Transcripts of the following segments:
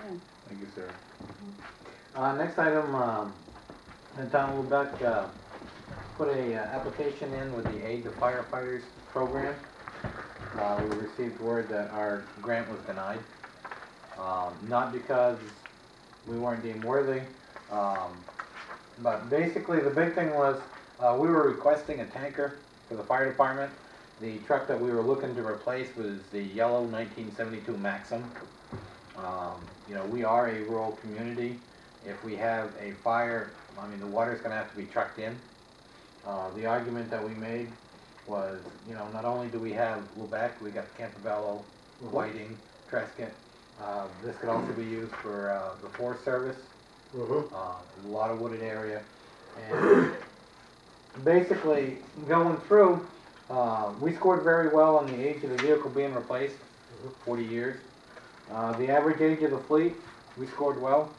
Thank you, sir. Next item, in town of Lubec, put a application in with the Aid to Firefighters program. We received word that our grant was denied. Not because we weren't deemed worthy, but basically the big thing was we were requesting a tanker for the fire department. The truck that we were looking to replace was the yellow 1972 Maxim. You know, we are a rural community. If we have a fire, I mean, the water's going to have to be trucked in. The argument that we made was, you know, not only do we have Lubec, we got Campobello, Whiting, Trescott. This could also be used for the Forest Service. A lot of wooded area. And basically, going through, we scored very well on the age of the vehicle being replaced, 40 years. The average age of the fleet, we scored well.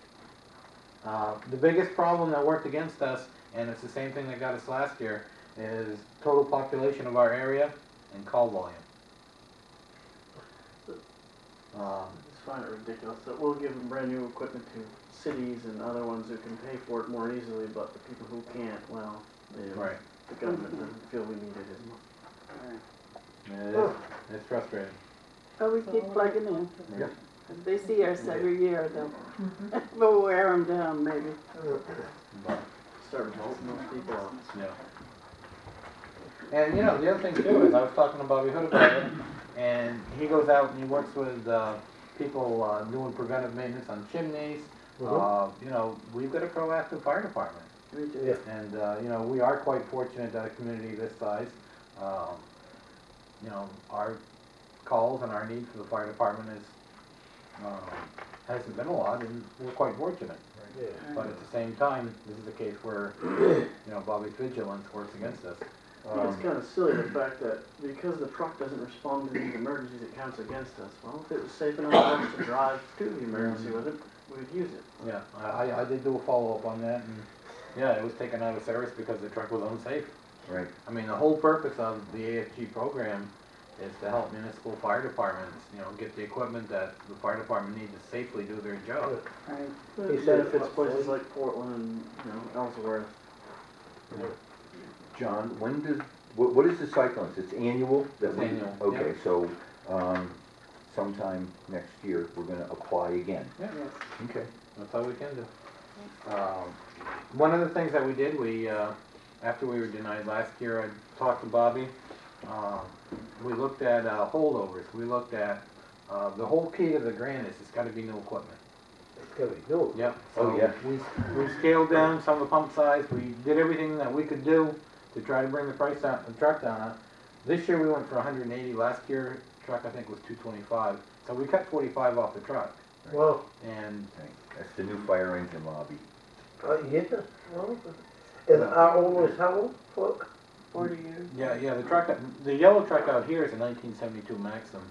The biggest problem that worked against us, and it's the same thing that got us last year, is total population of our area and call volume. I just find it ridiculous that we'll give them brand new equipment to cities and other ones who can pay for it more easily, but the people who can't, well, the government doesn't feel we need it as much. It's frustrating. But we keep plugging in. Yep. If they see us every year, they'll wear them down, maybe. But, Start voting those people out. yeah. And you know, the other thing too is I was talking to Bobby Hood about it, and he goes out and he works with people doing preventive maintenance on chimneys. You know, we've got a proactive fire department. We do. And you know, we are quite fortunate that a community this size, you know, our calls and our need for the fire department is hasn't been a lot, and we're quite fortunate. But at the same time, this is a case where you know, Bobby's vigilance works against us. I think it's kind of silly, the fact that because the truck doesn't respond to these emergencies, it counts against us. Well, if it was safe enough for us to drive to the emergency with it, we'd use it. Yeah, I did do a follow-up on that, and yeah, it was taken out of service because the truck was unsafe. Right. I mean, the whole purpose of the AFG program is to help municipal fire departments, you know, get the equipment that the fire department needs to safely do their job. Right. It benefits places like Portland and, you know, elsewhere. Yeah. John, when does, what is the cycle? It's annual? It's annual, Okay, yep. so sometime next year, we're going to apply again. Yeah, Okay. that's all we can do. One of the things that we did, we after we were denied last year, I talked to Bobby. We looked at holdovers. We looked at the whole key to the grant is it's got to be new equipment. It's gotta be new. Yep. Oh, yeah. We scaled down some of the pump size. We did everything that we could do to try to bring the price down, the truck down. This year we went for 180. Last year truck I think was 225. So we cut 45 off the truck. Well, And Okay. That's the new fire engine lobby. yeah. Well, and our old was how old? 40 years. yeah, the truck, the yellow truck out here is a 1972 Maxim,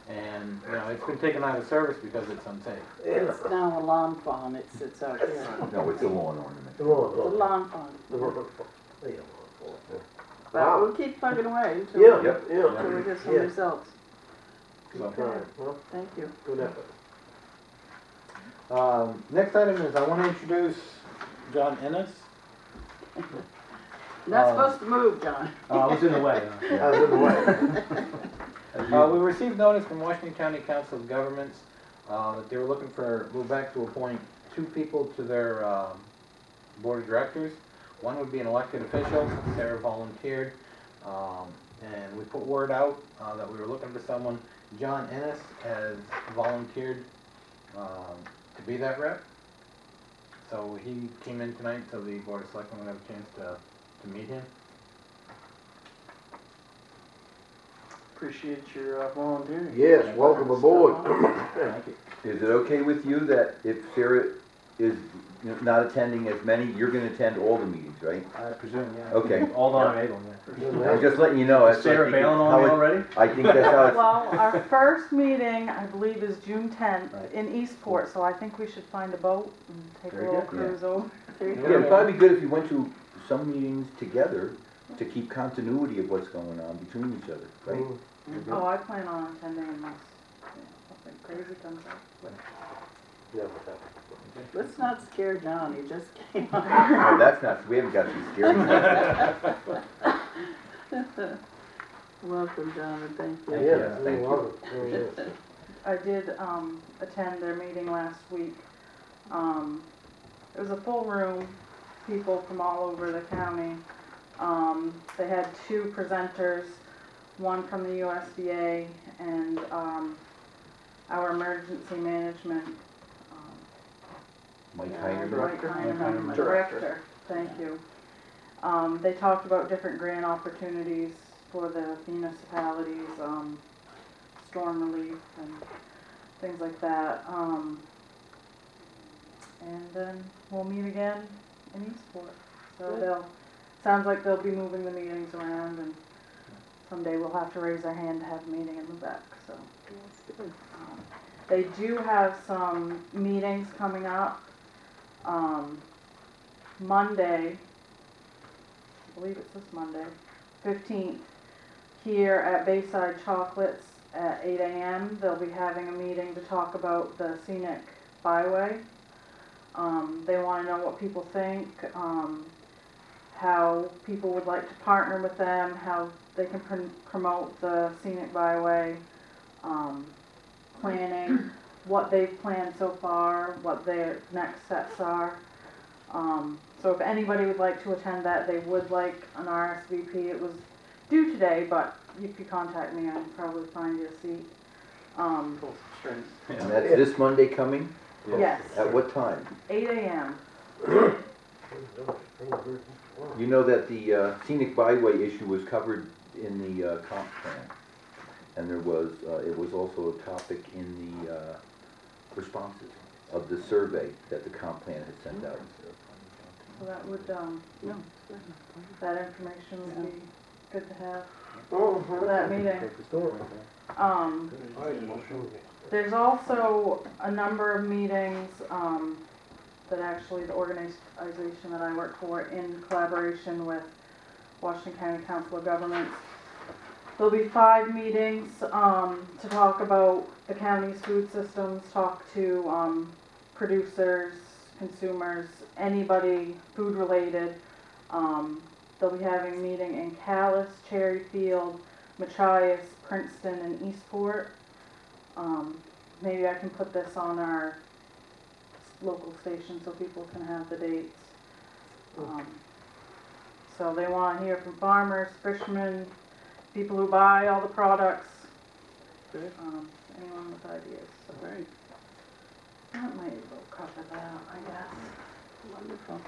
and you know it's been taken out of service because it's unsafe. It's now a lawn farm. It sits out here. No, it's a lawn ornament. The It's a lawn farm. But Wow. we'll keep plugging away until, Yeah, Yep. until we get some Yeah. results. So, Okay. Well, Thank you. good effort. next item is I want to introduce John Ennis. Not supposed to move, John. I was in the way. I was in the way. We received notice from Washington County Council of Governments that they were looking for Lubec to appoint 2 people to their board of directors. One would be an elected official. Sarah volunteered, and we put word out that we were looking for someone. John Ennis has volunteered to be that rep. So he came in tonight so the board of selectmen would have a chance to meet him. Appreciate your volunteering. Yes, welcome aboard. Thank you. Is it okay with you that if Sarah is not attending as many, you're going to attend all the meetings, right? I presume, yeah. Okay. Although I'm able, yeah. I'm just letting you know. That's Sarah bailing on me already? I think that's how it's... Well, our first meeting, I believe, is June 10th Right. in Eastport, so I think we should find a boat and take a Very little good, yeah. cruise over. Yeah, it'd probably be good if you went to some meetings together to keep continuity of what's going on between each other, right? Oh, I plan on attending unless something crazy comes up. Never happened. Let's not scare John, he just came on. No, that's not, we haven't got to be scared. Welcome, John, and thank you. Yeah, thank you. welcome. Very nice. I did attend their meeting last week. It was a full room, people from all over the county. They had 2 presenters, one from the USDA and our emergency management Mike Mike Heineman. Heineman, Director. Director, thank you. They talked about different grant opportunities for the municipalities, storm relief and things like that. And then we'll meet again in Eastport. So sounds like they'll be moving the meetings around, and someday we'll have to raise our hand to have a meeting in Lubec, so. They do have some meetings coming up. Monday, I believe it's this Monday, 15th, here at Bayside Chocolates at 8 a.m. They'll be having a meeting to talk about the scenic byway. They want to know what people think, how people would like to partner with them, how they can promote the scenic byway, planning, what they've planned so far, what their next steps are. So if anybody would like to attend that, they would like an RSVP. It was due today, but if you contact me, I can probably find you a seat. Pull some strings. And that's this Monday coming? Yes, At what time? 8 a.m. You know that the scenic byway issue was covered in the comp plan. And there was, it was also a topic in the responses of the survey that the comp plan had sent out. So that would, No. that information would be good to have Oh, for that meeting. There's also a number of meetings, that actually the organization that I work for in collaboration with Washington County Council of Governments. There'll be 5 meetings, to talk about the county's food systems, talk to, producers, consumers, anybody food related. They'll be having a meeting in Calais, Cherryfield, Machias, Princeton, and Eastport. Maybe I can put this on our local station so people can have the dates. So they want to hear from farmers, fishermen, people who buy all the products, anyone with ideas. So Right, that might as well cover that, I guess. wonderful.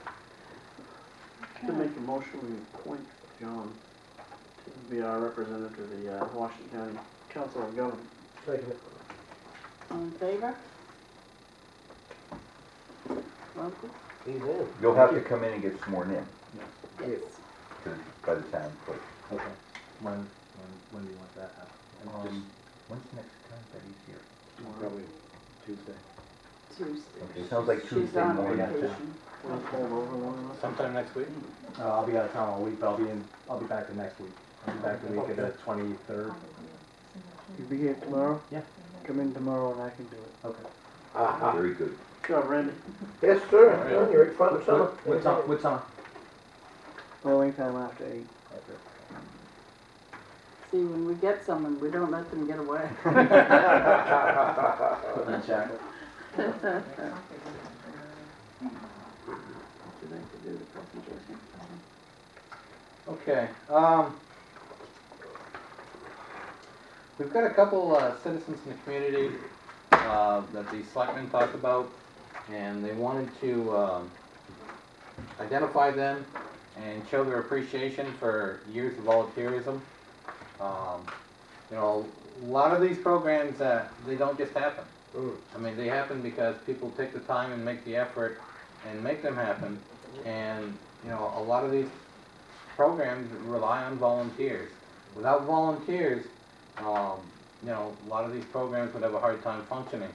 To make a motion, we appoint John to be our representative to the Washington County Council of Government. Second. All in favor? Welcome. He's in. You'll have to come in and get sworn in Yes. by the town clerk. Okay. When do you want that happening? When's the next time that he's here? Probably Tuesday. Tuesday. Okay, sounds like She's Tuesday on morning. vacation. We'll hold over long enough. Sometime next week? I'll be out of town all week, but I'll be back the next week. I'll be back the week of the 23rd. You'll be here tomorrow? Yeah. Come in tomorrow and I can do it. Okay. Aha. Very good. Good job, Randy. Yes, sir. Well, you're in front of summer. What's on? Well, anytime after 8. See, when we get someone, we don't let them get away. Put in the chat. Would you like to do the presentation? Okay, we've got a couple citizens in the community that the selectmen talked about, and they wanted to identify them and show their appreciation for years of volunteerism. You know, a lot of these programs, they don't just happen. I mean, they happen because people take the time and make the effort and make them happen. And, you know, a lot of these programs rely on volunteers. Without volunteers, you know, a lot of these programs would have a hard time functioning.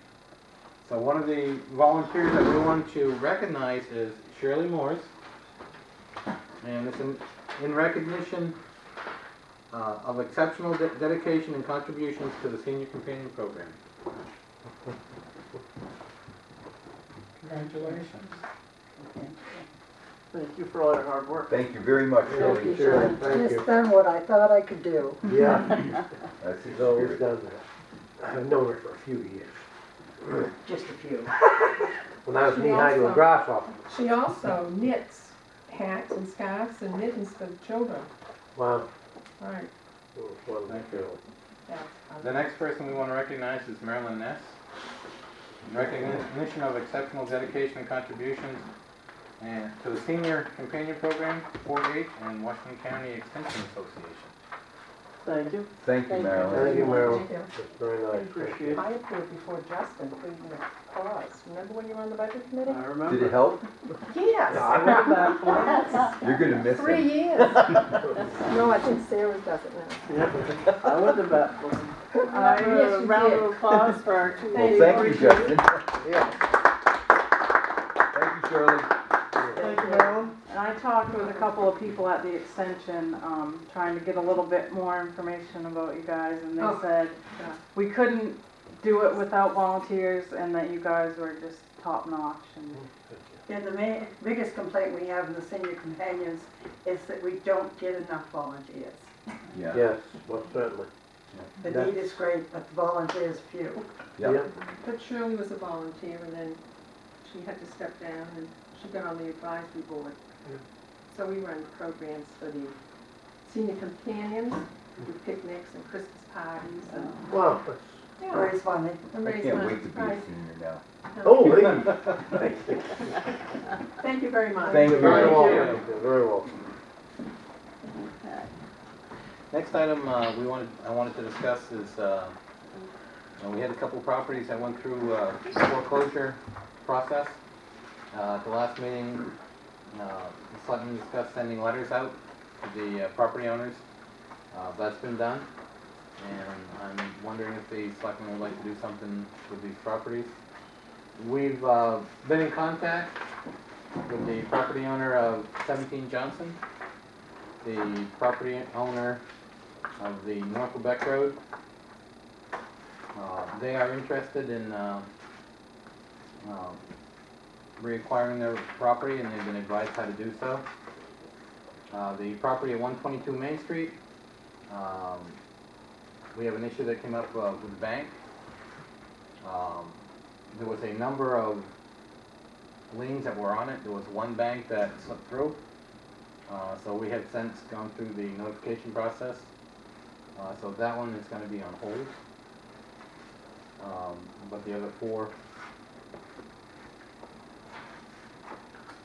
So one of the volunteers that we want to recognize is Shirley Morris. And it's in recognition of exceptional dedication and contributions to the Senior Companion Program. Congratulations. Thank you for all your hard work. Thank you very much, Thank Shirley. you, Sure, Shirley. thank you. Just done what I thought I could do. Yeah, That's the he's always spirit. done that. I've known her for a few years. Just a few. When I was She knee-high to a also- grasshopper. She also knits hats and scarves and mittens for the children. Wow. Right, It was one Thank you. yeah. The next person we want to recognize is Marilyn Ness. In recognition of exceptional dedication and contributions and to the Senior Companion Program, 4-H, and Washington County Extension Association. Thank you. Thank you, Marilyn. Thank you, Marilyn. Thank you. That's very nice. Appreciate it. I appeared before Justin pleading the cause. Remember when you were on the budget committee? I remember. Did it help? Yes. I remember that point. You're gonna miss 3 him. years. No, I think Sarah does it now. Yep, I went to bat for him. Yes, A you round did. of applause for our two Well, ladies. thank you, Justin. Yeah. Thank you, Shirley. Thank you, Marilyn. And I talked with a couple of people at the extension, trying to get a little bit more information about you guys, and they Oh. said Yeah. we couldn't do it without volunteers, and that you guys were just top notch. And Yeah, the biggest complaint we have in the senior companions is that we don't get enough volunteers. Yeah. Yes, most certainly. The need is great, but the volunteers few. Yeah. But Shirley was a volunteer and then she had to step down and she got on the advisory board. So we run programs for the senior companions, do picnics and Christmas parties and, Wow, that's, yeah, Very funny. and I raise can't money. wait to be a Right. senior now. oh, Lee. Thank you very much. Thank you. Very Thank well, you. very well. Okay. Next item I wanted to discuss is, we had a couple properties that went through foreclosure process. At the last meeting, the selectmen discussed sending letters out to the property owners. That's been done, and I'm wondering if the selectmen would like to do something with these properties. We've been in contact with the property owner of 17 Johnson, the property owner of the North Lubec Road. They are interested in reacquiring their property, and they've been advised how to do so. The property at 122 Main Street, we have an issue that came up with the bank. There was a number of liens that were on it. There was one bank that slipped through. So we have since gone through the notification process. So that one is going to be on hold. But the other four,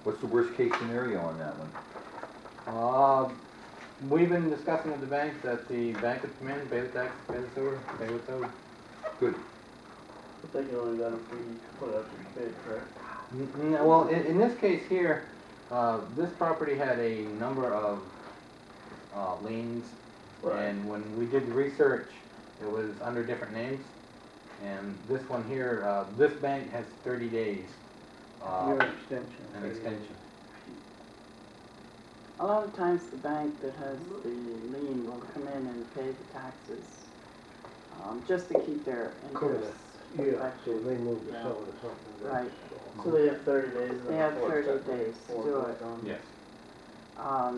What's the worst case scenario on that one? we've been discussing with the bank that the bank would come in, pay the tax, pay the sewer, pay what's owed. Good. But they can only do that if we put it up to bid, correct? Well, in this case here, this property had a number of liens, Right. and when we did the research, it was under different names. And this one here, this bank has 30 days, Your extension. an extension. A lot of times the bank that has the lien will come in and pay the taxes, just to keep their Correct. interests Yeah, so affected. they moved to Yeah. sell it or something. Right. So they have 30 days. and They then have before it's 30 done, days to before do it's it. done. Yes.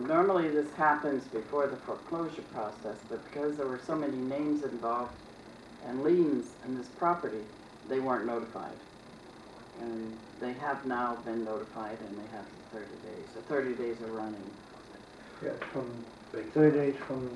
Normally this happens before the foreclosure process, but because there were so many names involved and liens in this property, they weren't notified. And they have now been notified and they have the 30 days. The 30 days are running. Yeah, from, like 30 days from